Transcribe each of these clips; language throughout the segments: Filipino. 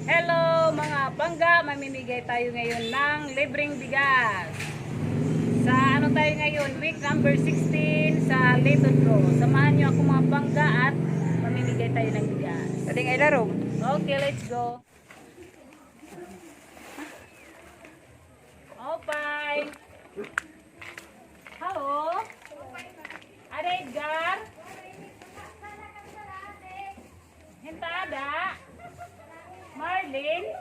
Hello mga bangga, mamimigay tayo ngayon ng libreng bigas. Sa ano tayo ngayon? Week number 16 sa Layton Pro. Samahan niyo ako mga bangga at mamimigay tayo ng bigas. Pwede nga ilaro. Okay, let's go. Okay. Hello. Ada Edgar? Hintada? Marlene?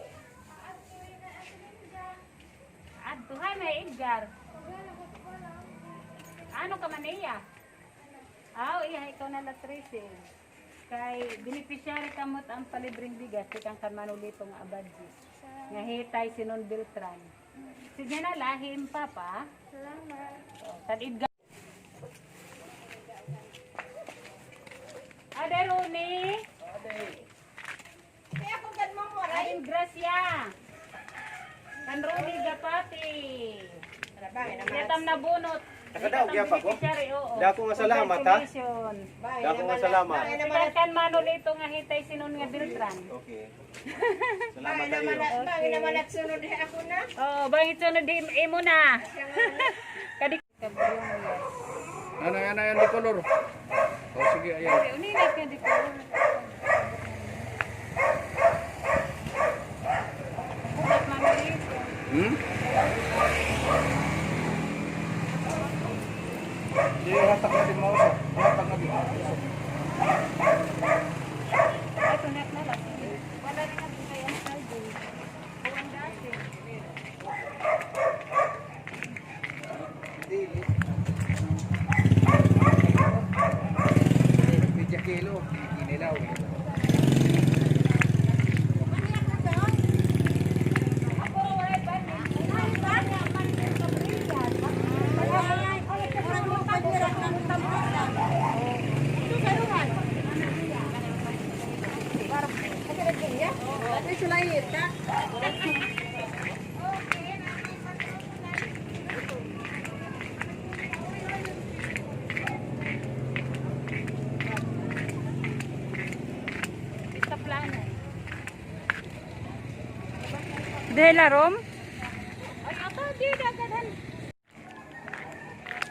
Tuhan may Edgar. Ano ka man iya? Iya, ikaw na latrese. Kay beneficiary kamot ang palibreng bigas kang kan manulito nga abadji. Nga hitay sinon Beltran. Sige na lahim papa. Salamat. Tad Edgar. Ade Roni. Kaya kung gan mo moray. Ay Gracia. Kan Roni gapati. Yatam na bunot. Nakadaog ya pa ko. Dako nga salamat ha. Dako nga salamat. Kan manulito nga hitay sinon nga Beltran. Okay. Salamat kayo. Bangin naman at sunod ako na. Bangit sunod imo na. Kadi Ano yan di color. Sige ayan. uninay ka di ko. Bukat manulito. Di hatak na din mo sa. Hatak na din. Ito net na lang. Wala rin natin kaya ang saldo. Buwan dati. Media kilo, inilaw. Dahil larom? Ay, ako, di dagadan.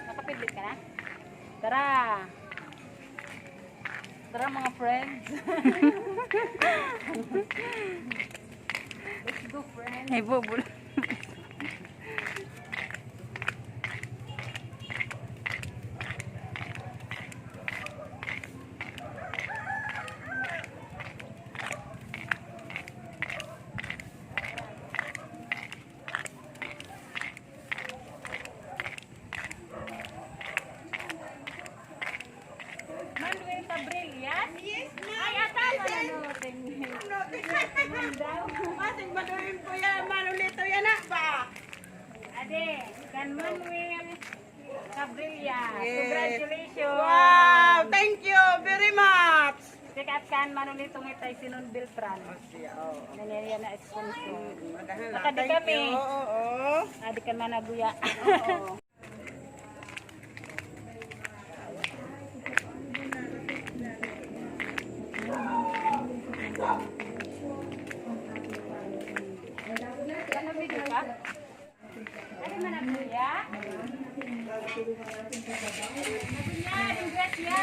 Nakapidlit ka na? Tara. Tara mga friends. Let's go friends. Ay, bubul. Manuel Cabrilias? Yes, ma'am. Ay, atama na noting. Ating manurin po yan. Manulito yan na ba? Ade, kan Manuel Cabrilias. Yes. Congratulations. Wow! Thank you very much! Sikat kan Manolito ngitay sinon Beltran. Nangyayari na sponsor. Nakadi Thank kami. you. Oo. Adi kan managuya. Oo. Ano video ka? Adi managuya. Naguya, Gracia.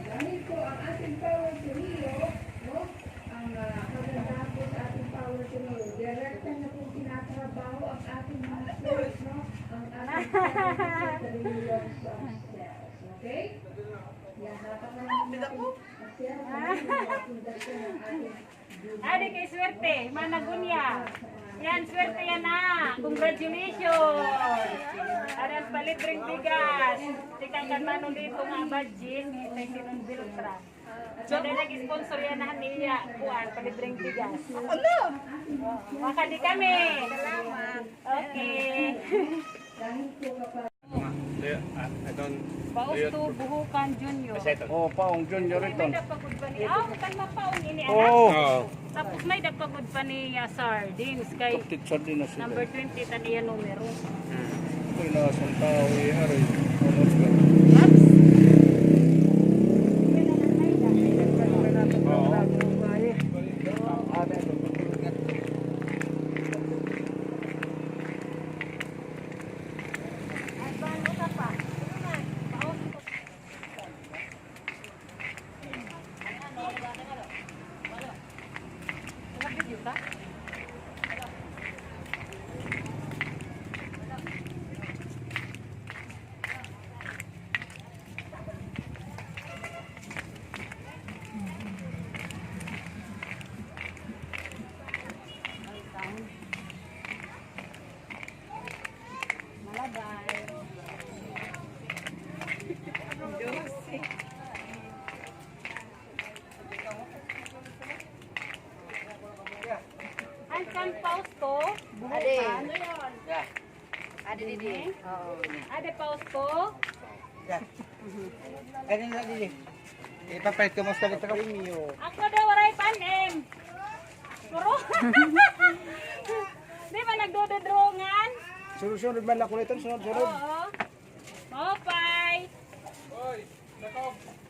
Dahil po ang ating power to hero, no? Ang kaganda po sa ating power to hero. Direkta na po tinatrabaho ang ating mga cells, no? Ang ating power to hero sa cells. Okay? Yan, napakaraming natin cells na ating dasyon ng ating Adi kay swerte, managunya. Yan, swerte yan na. Congratulations. Adan palibreng bigas. Tikang kan Manolito nga budget, ngitay sinon Beltran. So, nag-sponsor yan na niya. Kuan, palibreng bigas. Ano? Makadi kami. Okay. Pausto Buhukan Junior. Oh, paong junior ito. May dagpagod pa ni bukan mapaon ini Oh. anak. Tapos may dagpagod pa ni Sardines kay Kaptit sardinas ito. number 20 taniya numero. Ito inasang tao i-aray. Oops. Oo. kang Fausto, buhukan. Ada Didi. Ade Fausto. Ganyan lang din. Ipapalit ko mo sa litro. Ako daw waray panem. Puro. Di ba nagdododrongan? Sunod-sunod man lang ko nito. Sunod-sunod. Oo. Mopay.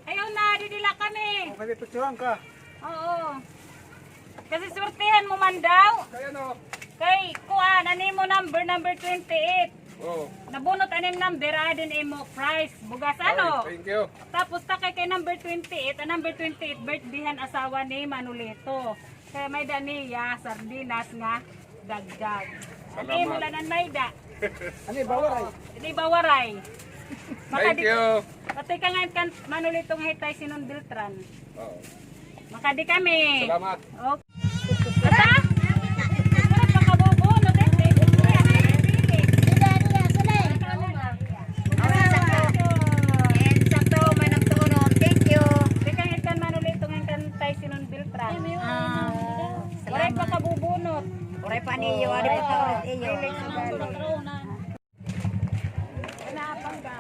Ayaw na, didila kami. May picturean ka. Oo. Kasi swertihan mo man daw. Kaya no. Kay kuan, ani mo number 28. Oh. Nabunot aning number, adin imo price. Bugas ano? Thank you. Tapos takay kay number 28, ang number 28 birthdayhan asawa ni Manolito. Kaya may daniya sardinas nga dagdag. Ani mo lanan may da. Ano bawaray? Di ba waray? Thank you. Pati ka ngayon kan Manolito nga hitay sinon Beltran. Oh. Makadi kami. Salamat. Okay. Ata? Wala pa kabubo, no? Waray pa kabubunot. Oray pa niyo, ada pa tawag iyo. Naapang ka.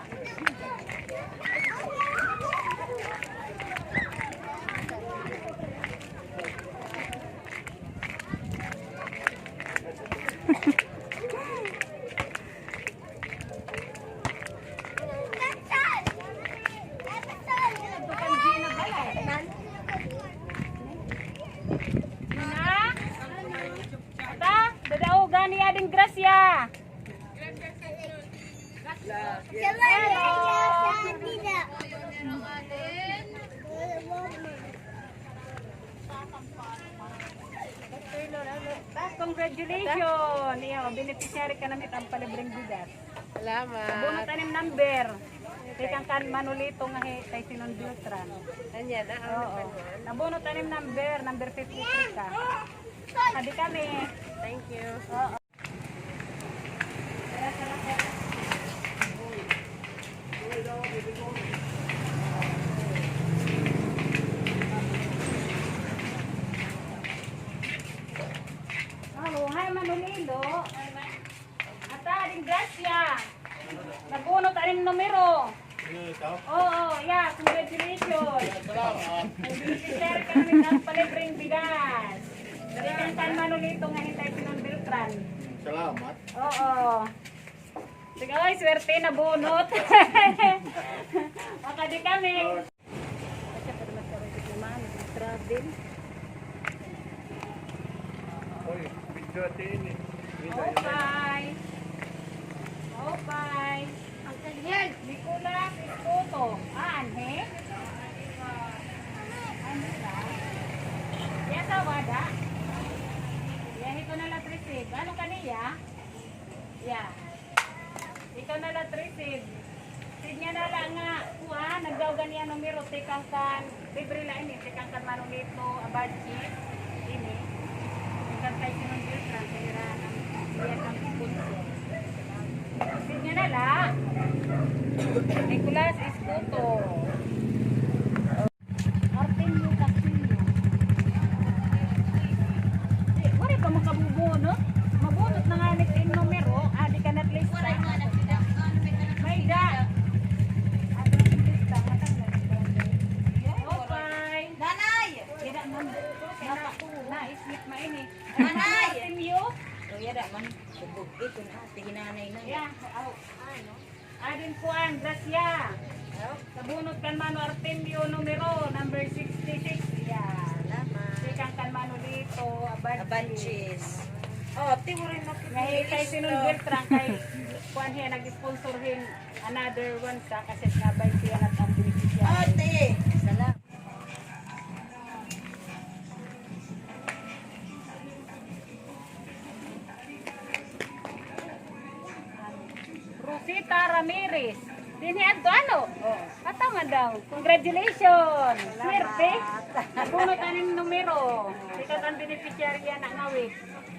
Gani ading grasya. Congratulations! Iyo, beneficiary ka namit ang palibreng bigas. Salamat. Bunot anim number. Tikang kan Manolito nga tay sinon Beltran. Anyan na. Oo. Nabunot anim number 53 ka. Sabi kami. Thank you. Oo. Hello, hi Manolilo. Ata ading grasya. Nabunot aning numero. Oo, yeah, congratulations. Beneficiary ka namin ng palibreng bigas. Dari kan Manolito nga hitay sinon Beltran. Salamat. Oo. Sige, oy, swerte na bunot. Makadi kami. Kasi pa naman karagit naman, travel. Oy, video ini. Okay. Okay. Nicolas Escoto. Anhe? Ano ba? Yan sa wada? Yan, ito na lang receive. Ano kaniya? Yeah. Ikaw na lang receive. Signya na lang nga. Kuha, nagdawagan niya numero. Tikang kan, libre lang ini. Tikang kan Manolito, Abachi. Ini. Tikang tayo sinong Beltran. Kaya ng iyan ang sponsor. Signya na lang. Nicolas Escoto. Artemio Castillo. Wala pa makabubunot. Mabunot na nga yung numero. Di ka na-at least. May da. Okay. Nanay! Tidak man. Na-ismit ma ini. Nanay! Artemio. Yada man, subog ito na, tiginanay na. Yeah. Adin po ang grasya. Sabunot kan Mano Artemio numero number 66. Yeah. Salamat. Sikang kan Mano dito. Abanchis. Oh, timurin mo. Ngayon kay sinong Beltran kay kuan hiya nag-sponsor hin another one sa kasi nabay siya at ang Oh, beneficiary. te. Salamat. Rosita Ramirez. Dinihan to ano? Katama daw. Congratulations! Swerte! Nabunot aning numero. Sikat ang beneficiary yan ang awit.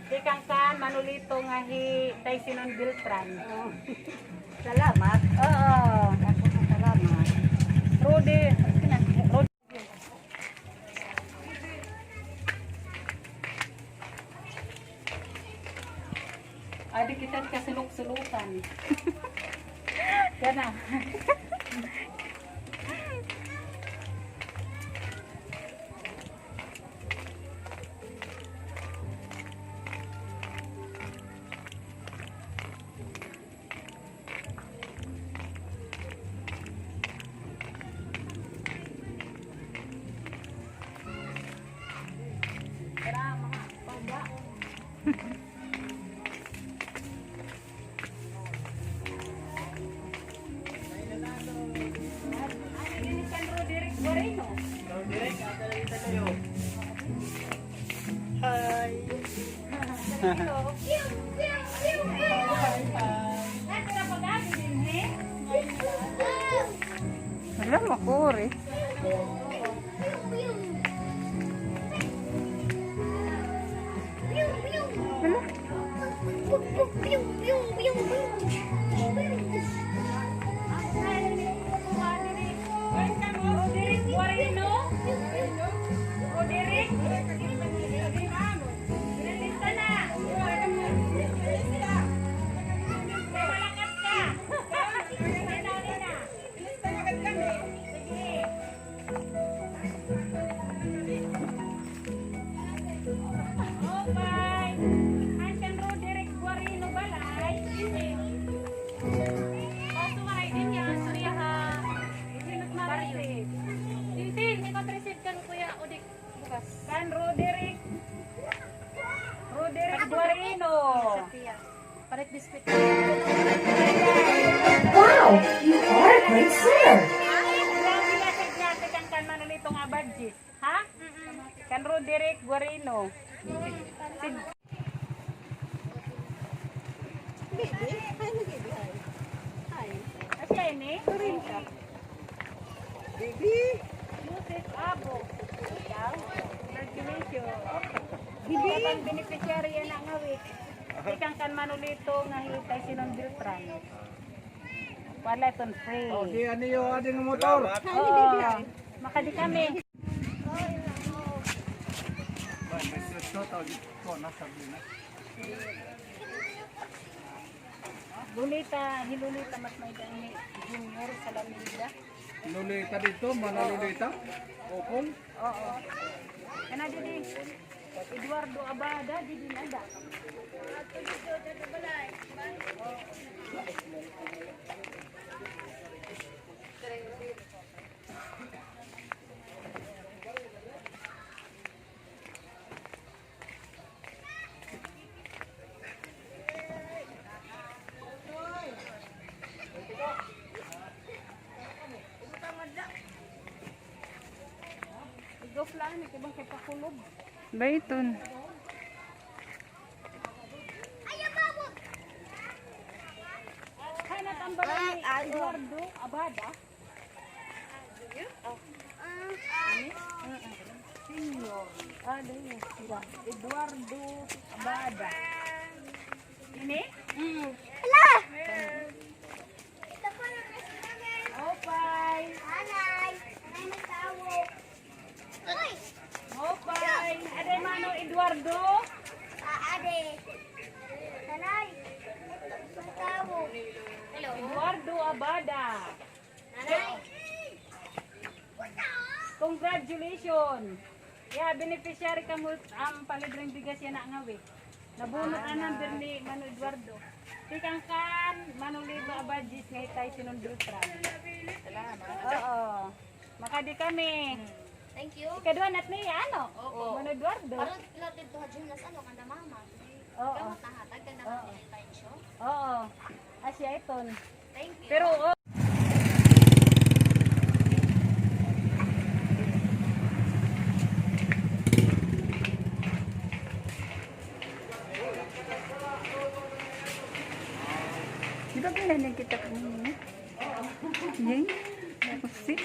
Sikang kan Manolito nga hi tay sinon Beltran. Salamat. Oo. Salamat. Rudy. Rudy. Adi kita kasulok-sulukan. Yan na. Tara, mga pagba. Ano din kan Roderick Guarino? Hi. Alam ako rin. Roderick Guarino? Roderick? Pinalista na. Malakas ka. Sige. Okay. Andiyan Roderick Guarino balay. Paso ka rin din yan. Surya ha. Isinot marisit. Tintin, ikaw receive kan kuya Udik bukas. Kan Roderick. Roderick Guarino. Sophia. Palit biskuit. Wow, you are a great singer. Grabe na sa kan manulitong abadjis. Ha? Kan Roderick Guarino. Asya ini? Yusef Abo. Ikaw? Congratulations. Ang beneficiary yan ang ngawit. Ikang kan manulito nga hitay sinong Beltran. Wala itong free. Di ano yung ating motor? Oo. Makadi kami. Lulita, hilulita mas may dami junior sa Lamida. Lulita dito, mana lulita? Opong? Oo. Kana didi. Eduardo Abada didi nada. Igaw lang ni kibang kay pakulog. Bayton. Kaya natambalan ni Eduardo Abada. Senior. Ano yun? Eduardo Abada. Ini? Opay. Opay. Ada mano Eduardo? Eduardo Abada. Congratulations. Yeah, beneficiary ka mo ang palidring bigas yan na ngawi. Nabunot na number ni Mano Eduardo. Tikang kan, Mano Libo Abadjis nga itay sinundultran. Salamat. Oo. Makadi kami. Thank you. Ikaduhan at niya, ano? Oo. Mano Eduardo. Parang natin to Jonas ano kanda mama. Oo. Ikaw matahatag ka na attention. Oo. Asya iton. Thank you. Pero, Di ba kailan kita kanina? Yan. Kasi.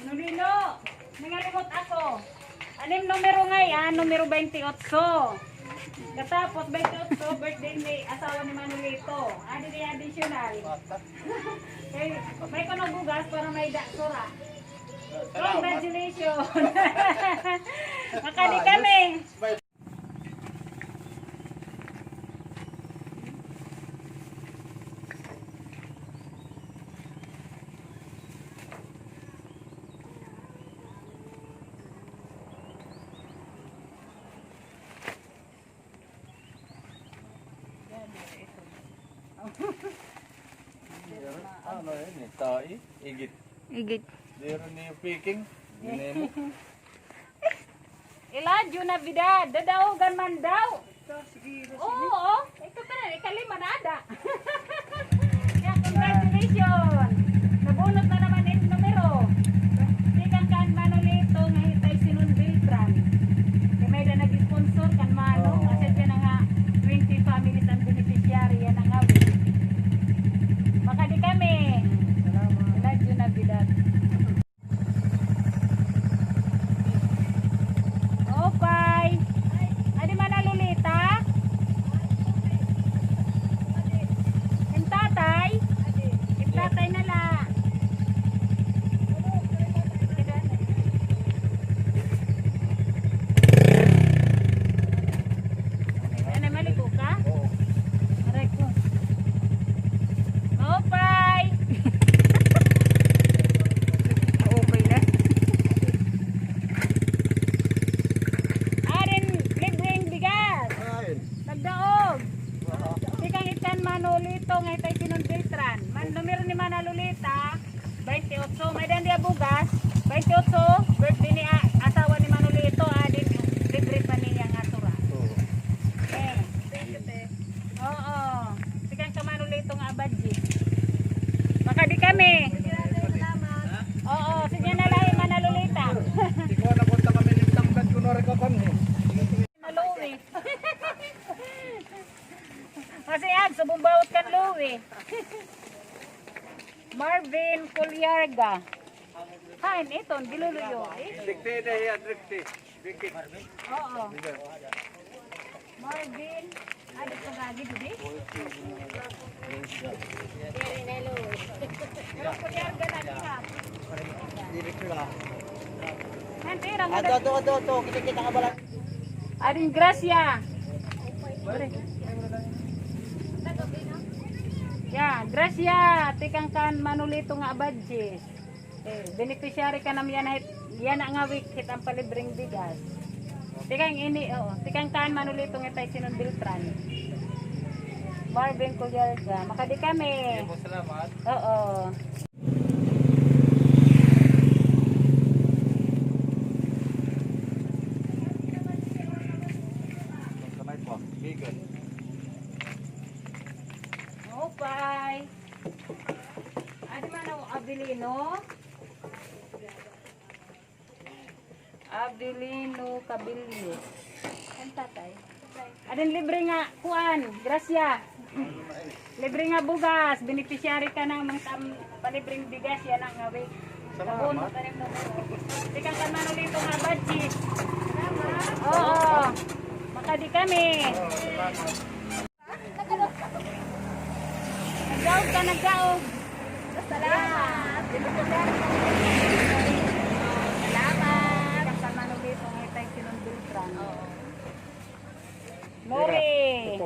Nulino, nangalimot ako. Anim numero nga yan, numero 28. Katapos 28, birthday ni asawa ni Manolito. Adi ni additional. Okay, may kono bugas para may daksura. Congratulations! Makadi kami! Ay, igit. Igit. Meron niyo picking. Ginemo. Iladyo na bida, dadaogan man daw. Oo, ito pa na, ikalima na ada. Kaya congratulations. Nabunot na naman yung numero. Sikan kan Manolito, ngayon tayo sinun Beltran. Kaya may na nag-sponsor kan Mano. Kasi dyan na nga 20 families ang beneficiary. Yan ang awit. Makadi kami. Iladyo na bida. Okay. Adi mana Lolita? Yung tatay? Yung tatay na la. Ano, maliko ka? Oo. Aray ko. Okay. Okay na. Arin, libreng bigas. Ayun. Nagdaog. Sikang itan Manolito ngay tayo sinun Beltran. Man numero ni Manolita 28. May dan dia bugas 28. Birthday ni asawa ni Manolito. Adin libre pa niya nga sura. Oo. Eh. Oo. Sikang ka Manolito nga abadji. Makadi kami. Oo, sige na lang Manolita. Ikaw na punta kami ng tangkat ko na rin ka kami. Luwi. Kasi ag, subumbawat kan Luwi. Marvin Culyarga. Hain, ito, giluluyo. Dikti na yan, dikti. Dikti. Oo. Marvin. Adik ko nga, gitu di? Pero Culyarga na diha. Nanti, rangan na. Ito. Kita ka bala. Ading Gracia. Ya, Gracia, tikang kan Manolito nga abadjis. Beneficiary ka nam yan nga week hit ang palibreng bigas. Tikang ini, tikang kan Manolito nga tayo sinun Beltran. Marvin Culyarga, makadi kami. Salamat. Oo. Kamay po. Vegan. Okay. Adi man ang Abilino. Abilino Cabillo. Ang tatay. Adin libre nga kuan, Gracia. Libre nga bugas, beneficiary ka ng mga palibreng bigas yan ang awik. Salamat. Tikang kan Manolito nga budget. Salamat. Oo. Makadi kami. Nagdaog ka, nagdaog. Salamat. Salamat. Tikang kan Manolito nga tayo sinun Beltran. Lori.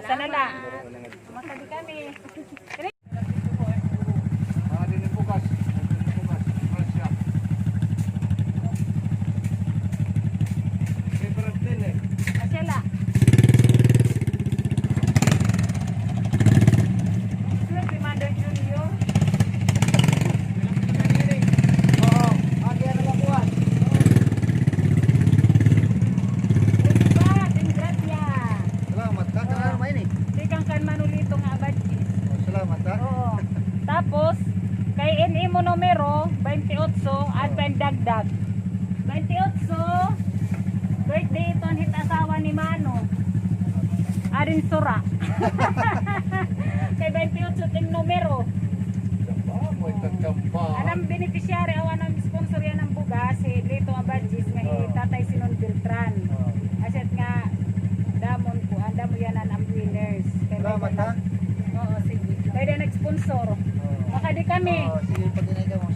Sana lang. Makadi kami. Mga din yung bukas. Malasya. Favorite din eh. Asyala. Si Mother Junior. Oo. Agi ano ba buwan? Diba? Gracia. Salamat ka. Ano ba yun eh? Tikang kan Manolito nga abadji. Salamat ha. Oo. Tapos, kay NE mo numero, 28, at dagdag. 28, birthday ito ang hitasawa ni Mano. Arin Sura. Kay 28 ting numero. Mo itagkamba. Alam beneficiary awan ang sponsor yan ng bugas, si Lito Abadjis, nga tatay sinon Beltran. Aset nga, damon po, anda mo yan ang winners. Kay Salamat ha. Oo, sige. Pwede nag-sponsor. Makadi kami. Sige, pag dinay mo.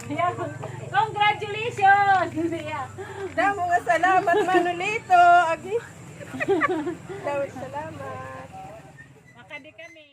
Yeah. Congratulations! Yeah. Damo nga salamat Manolito. Agi. Salamat. Makadi kami.